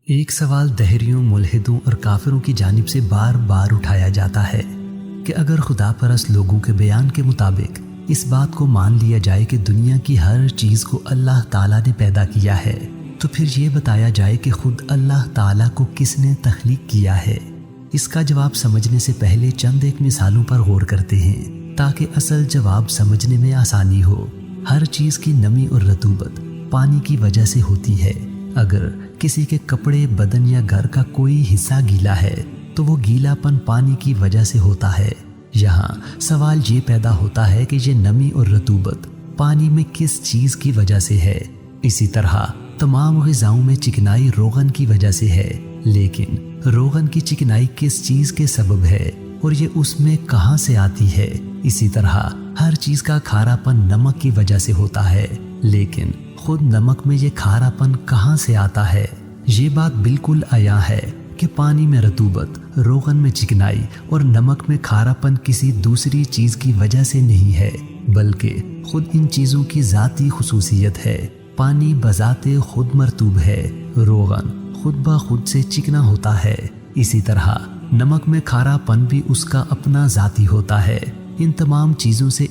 ایک سوال دہریوں، ملحدوں اور کافروں کی جانب سے بار بار اٹھایا جاتا ہے کہ اگر خدا پرست لوگوں کے بیان کے مطابق اس بات کو مان لیا جائے کہ دنیا کی ہر چیز کو اللہ تعالیٰ نے پیدا کیا ہے، تو پھر یہ بتایا جائے کہ خود اللہ تعالیٰ کو کس نے تخلیق کیا ہے۔ اس کا جواب سمجھنے سے پہلے چند ایک مثالوں پر غور کرتے ہیں تاکہ اصل جواب سمجھنے میں آسانی ہو۔ ہر چیز کی نمی اور رطوبت پانی کی وجہ سے ہوتی ہے۔ اگر کسی کے کپڑے، بدن یا گھر کا کوئی حصہ گیلا ہے تو وہ گیلا پن پانی کی وجہ سے ہوتا ہے۔ یہاں سوال یہ پیدا ہوتا ہے کہ یہ نمی اور رطوبت پانی میں کس چیز کی وجہ سے ہے۔ اسی طرح تمام غذاؤں میں چکنائی روغن کی وجہ سے ہے، لیکن روغن کی چکنائی کس چیز کے سبب ہے اور یہ اس میں کہاں سے آتی ہے۔ اسی طرح ہر چیز کا کھارا پن نمک کی وجہ سے ہوتا ہے، لیکن خود نمک میں یہ کھارا پن کہاں سے آتا ہے۔ یہ بات بالکل عیاں ہے کہ پانی میں رطوبت، روغن میں چکنائی اور نمک میں کھارا پن کسی دوسری چیز کی وجہ سے نہیں ہے، بلکہ خود ان چیزوں کی ذاتی خصوصیت ہے۔ پانی بذات خود مرطوب ہے، روغن خود بخود سے چکنا ہوتا ہے، اسی طرح نمک میں کھارا پن بھی اس کا اپنا ذاتی ہوتا ہے۔ ان تمام چیزوں سے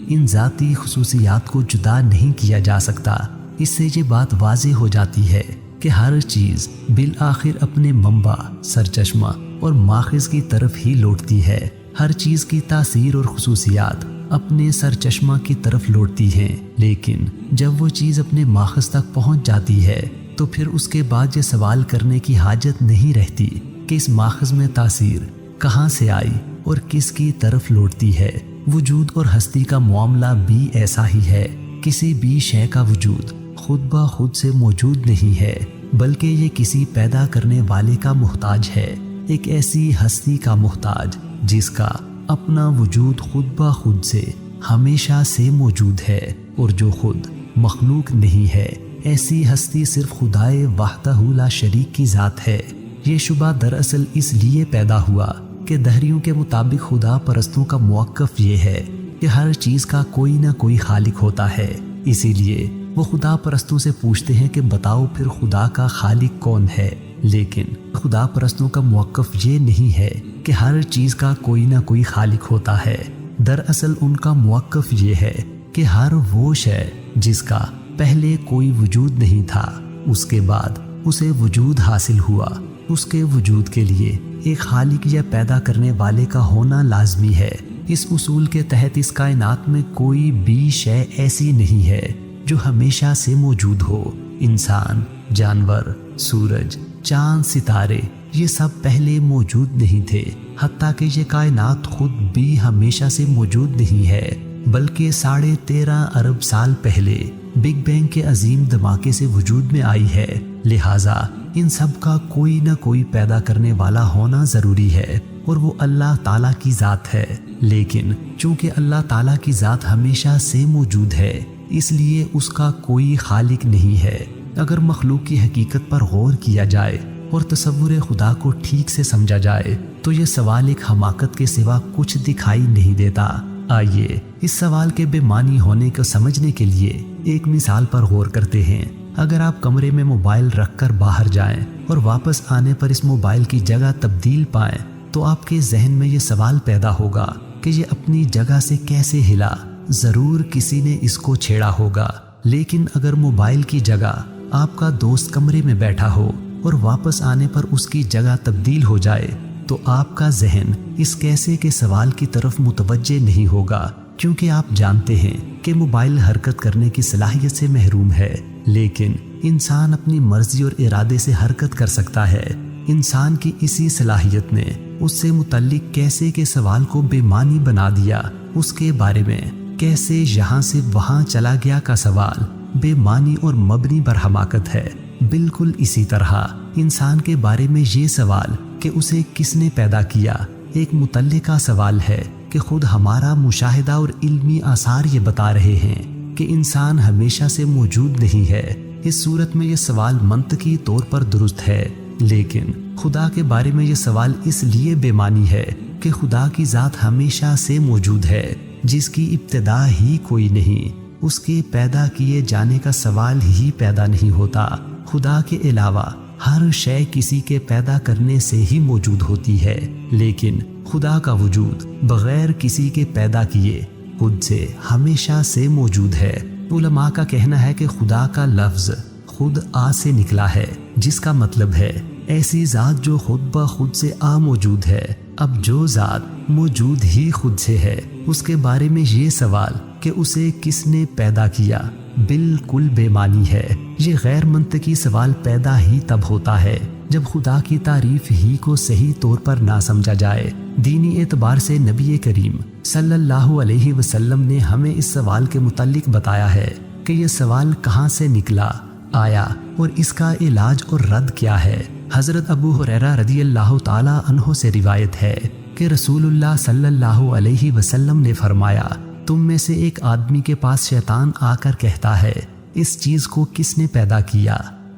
ان ذاتی خصوصیات کو جدا نہیں کیا جا سکتا۔ اس سے یہ بات واضح ہو جاتی ہے کہ ہر چیز بالآخر اپنے منبع، سرچشمہ اور ماخذ کی طرف ہی لوٹتی ہے۔ ہر چیز کی تاثیر اور خصوصیات اپنے سرچشمہ کی طرف لوٹتی ہیں، لیکن جب وہ چیز اپنے ماخذ تک پہنچ جاتی ہے تو پھر اس کے بعد یہ سوال کرنے کی حاجت نہیں رہتی کہ اس ماخذ میں تاثیر کہاں سے آئی اور کس کی طرف لوٹتی ہے۔ وجود اور ہستی کا معاملہ بھی ایسا ہی ہے۔ کسی بھی شے کا وجود خود بخود سے موجود نہیں ہے، بلکہ یہ کسی پیدا کرنے والے کا محتاج ہے، ایک ایسی ہستی کا محتاج جس کا اپنا وجود خود بخود سے ہمیشہ سے موجود ہے اور جو خود مخلوق نہیں ہے۔ ایسی ہستی صرف خدائے وحدہ لا شریک کی ذات ہے۔ یہ شبہ دراصل اس لیے پیدا ہوا کہ دہریوں کے مطابق خدا پرستوں کا موقف یہ ہے کہ ہر چیز کا کوئی نہ کوئی خالق ہوتا ہے، اسی لیے وہ خدا پرستوں سے پوچھتے ہیں کہ بتاؤ پھر خدا کا خالق کون ہے۔ لیکن خدا پرستوں کا موقف یہ نہیں ہے کہ ہر چیز کا کوئی نہ کوئی خالق ہوتا ہے۔ دراصل ان کا موقف یہ ہے کہ ہر وہ شے جس کا پہلے کوئی وجود نہیں تھا، اس کے بعد اسے وجود حاصل ہوا، اس کے وجود کے لیے ایک خالق یا پیدا کرنے والے کا ہونا لازمی ہے۔ اس اصول کے تحت اس کائنات میں کوئی بھی شے ایسی نہیں ہے جو ہمیشہ سے موجود ہو۔ انسان، جانور، سورج، چاند، ستارے، یہ سب پہلے موجود نہیں تھے، حتیٰ کہ یہ کائنات خود بھی ہمیشہ سے موجود نہیں ہے، بلکہ 13.5 ارب سال پہلے بگ بینگ کے عظیم دھماکے سے وجود میں آئی ہے۔ لہٰذا ان سب کا کوئی نہ کوئی پیدا کرنے والا ہونا ضروری ہے اور وہ اللہ تعالیٰ کی ذات ہے۔ لیکن چونکہ اللہ تعالیٰ کی ذات ہمیشہ سے موجود ہے، اس لیے اس کا کوئی خالق نہیں ہے۔ اگر مخلوق کی حقیقت پر غور کیا جائے اور تصور خدا کو ٹھیک سے سمجھا جائے تو یہ سوال ایک حماقت کے سوا کچھ دکھائی نہیں دیتا۔ آئیے اس سوال کے بے معنی ہونے کو سمجھنے کے لیے ایک مثال پر غور کرتے ہیں۔ اگر آپ کمرے میں موبائل رکھ کر باہر جائیں اور واپس آنے پر اس موبائل کی جگہ تبدیل پائیں تو آپ کے ذہن میں یہ سوال پیدا ہوگا کہ یہ اپنی جگہ سے کیسے ہلا؟ ضرور کسی نے اس کو چھیڑا ہوگا۔ لیکن اگر موبائل کی جگہ آپ کا دوست کمرے میں بیٹھا ہو اور واپس آنے پر اس کی جگہ تبدیل ہو جائے تو آپ کا ذہن اس کیسے کے سوال کی طرف متوجہ نہیں ہوگا، کیونکہ آپ جانتے ہیں کہ موبائل حرکت کرنے کی صلاحیت سے محروم ہے، لیکن انسان اپنی مرضی اور ارادے سے حرکت کر سکتا ہے۔ انسان کی اسی صلاحیت نے اس سے متعلق کیسے کے سوال کو بے معنی بنا دیا۔ اس کے بارے میں کیسے یہاں سے وہاں چلا گیا کا سوال بے معنی اور مبنی بر حماقت ہے۔ بالکل اسی طرح انسان کے بارے میں یہ سوال کہ اسے کس نے پیدا کیا ایک متعلقہ سوال ہے کہ خود ہمارا مشاہدہ اور علمی آثار یہ بتا رہے ہیں کہ انسان ہمیشہ سے موجود نہیں ہے۔ اس صورت میں یہ سوال منطقی طور پر درست ہے، لیکن خدا کے بارے میں یہ سوال اس لیے بے معنی ہے کہ خدا کی ذات ہمیشہ سے موجود ہے، جس کی ابتدا ہی کوئی نہیں۔ اس کے پیدا کیے جانے کا سوال ہی پیدا نہیں ہوتا۔ خدا کے علاوہ ہر شے کسی کے پیدا کرنے سے ہی موجود ہوتی ہے، لیکن خدا کا وجود بغیر کسی کے پیدا کیے خود سے ہمیشہ سے موجود ہے۔ علماء کا کہنا ہے کہ خدا کا لفظ خود آ سے نکلا ہے، جس کا مطلب ہے ایسی ذات جو خود بخود سے آ موجود ہے۔ اب جو ذات موجود ہی خود سے ہے، اس کے بارے میں یہ سوال کہ اسے کس نے پیدا کیا بالکل بے معنی ہے۔ یہ غیر منطقی سوال پیدا ہی تب ہوتا ہے جب خدا کی تعریف ہی کو صحیح طور پر نہ سمجھا جائے۔ دینی اعتبار سے نبی کریم صلی اللہ علیہ وسلم نے ہمیں اس سوال کے متعلق بتایا ہے کہ یہ سوال کہاں سے نکلا، آیا اور اس کا علاج اور رد کیا ہے۔ حضرت ابو ہریرہ رضی اللہ تعالی عنہ سے روایت ہے کہ رسول اللہ صلی اللہ علیہ وسلم نے فرمایا، تم میں سے ایک آدمی کے پاس شیطان آ کر کہتا ہے، اس چیز کو کس نے پیدا کیا،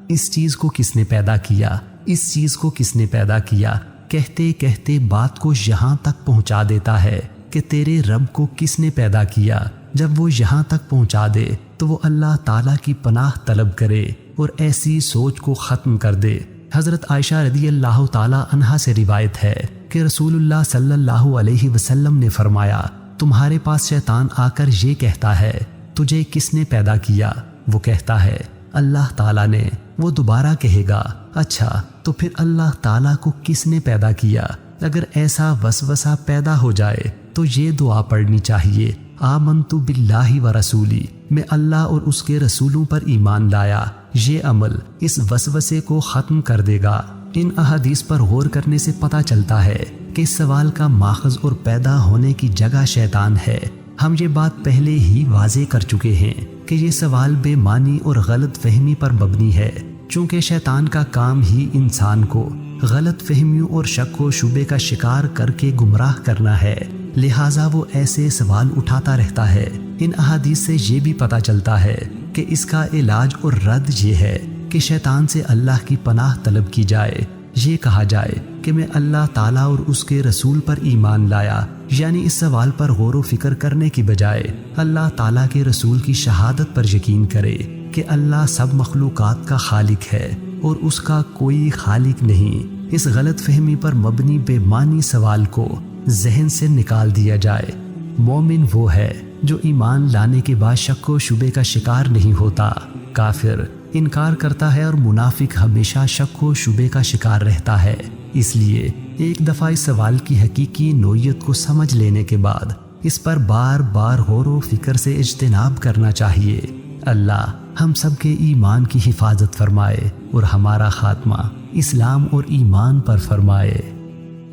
اس چیز کو کس نے پیدا کیا، اس چیز کو کس نے پیدا کیا، کہتے کہتے بات کو یہاں تک پہنچا دیتا ہے کہ تیرے رب کو کس نے پیدا کیا۔ جب وہ یہاں تک پہنچا دے تو وہ اللہ تعالیٰ کی پناہ طلب کرے اور ایسی سوچ کو ختم کر دے۔ حضرت عائشہ رضی اللہ تعالی عنہا سے روایت ہے کہ رسول اللہ صلی اللہ علیہ وسلم نے فرمایا، تمہارے پاس شیطان آ کر یہ کہتا ہے، تجھے کس نے پیدا کیا؟ وہ کہتا ہے، اللہ تعالیٰ نے۔ وہ دوبارہ کہے گا، اچھا تو پھر اللہ تعالیٰ کو کس نے پیدا کیا؟ اگر ایسا وسوسہ پیدا ہو جائے تو یہ دعا پڑھنی چاہیے، آمنت باللہ و رسولی، میں اللہ اور اس کے رسولوں پر ایمان لایا۔ یہ عمل اس وسوسے کو ختم کر دے گا۔ ان احادیث پر غور کرنے سے پتہ چلتا ہے کہ اس سوال کا ماخذ اور پیدا ہونے کی جگہ شیطان ہے۔ ہم یہ بات پہلے ہی واضح کر چکے ہیں کہ یہ سوال بے معنی اور غلط فہمی پر مبنی ہے، چونکہ شیطان کا کام ہی انسان کو غلط فہمیوں اور شک و شبے کا شکار کر کے گمراہ کرنا ہے، لہٰذا وہ ایسے سوال اٹھاتا رہتا ہے۔ ان احادیث سے یہ بھی پتہ چلتا ہے کہ اس کا علاج اور رد یہ ہے کہ شیطان سے اللہ کی پناہ طلب کی جائے۔ یہ کہا جائے کہ میں اللہ تعالیٰ اور اس کے رسول پر ایمان لایا، یعنی اس سوال پر غور و فکر کرنے کی بجائے اللہ تعالیٰ کے رسول کی شہادت پر یقین کرے کہ اللہ سب مخلوقات کا خالق ہے اور اس کا کوئی خالق نہیں۔ اس غلط فہمی پر مبنی بے معنی سوال کو ذہن سے نکال دیا جائے۔ مومن وہ ہے جو ایمان لانے کے بعد شک و شبے کا شکار نہیں ہوتا۔ کافر انکار کرتا ہے اور منافق ہمیشہ شک و شبے کا شکار رہتا ہے۔ اس لیے ایک دفعہ اس سوال کی حقیقی نوعیت کو سمجھ لینے کے بعد اس پر بار بار غور و فکر سے اجتناب کرنا چاہیے۔ اللہ ہم سب کے ایمان کی حفاظت فرمائے اور ہمارا خاتمہ اسلام اور ایمان پر فرمائے،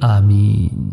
آمین۔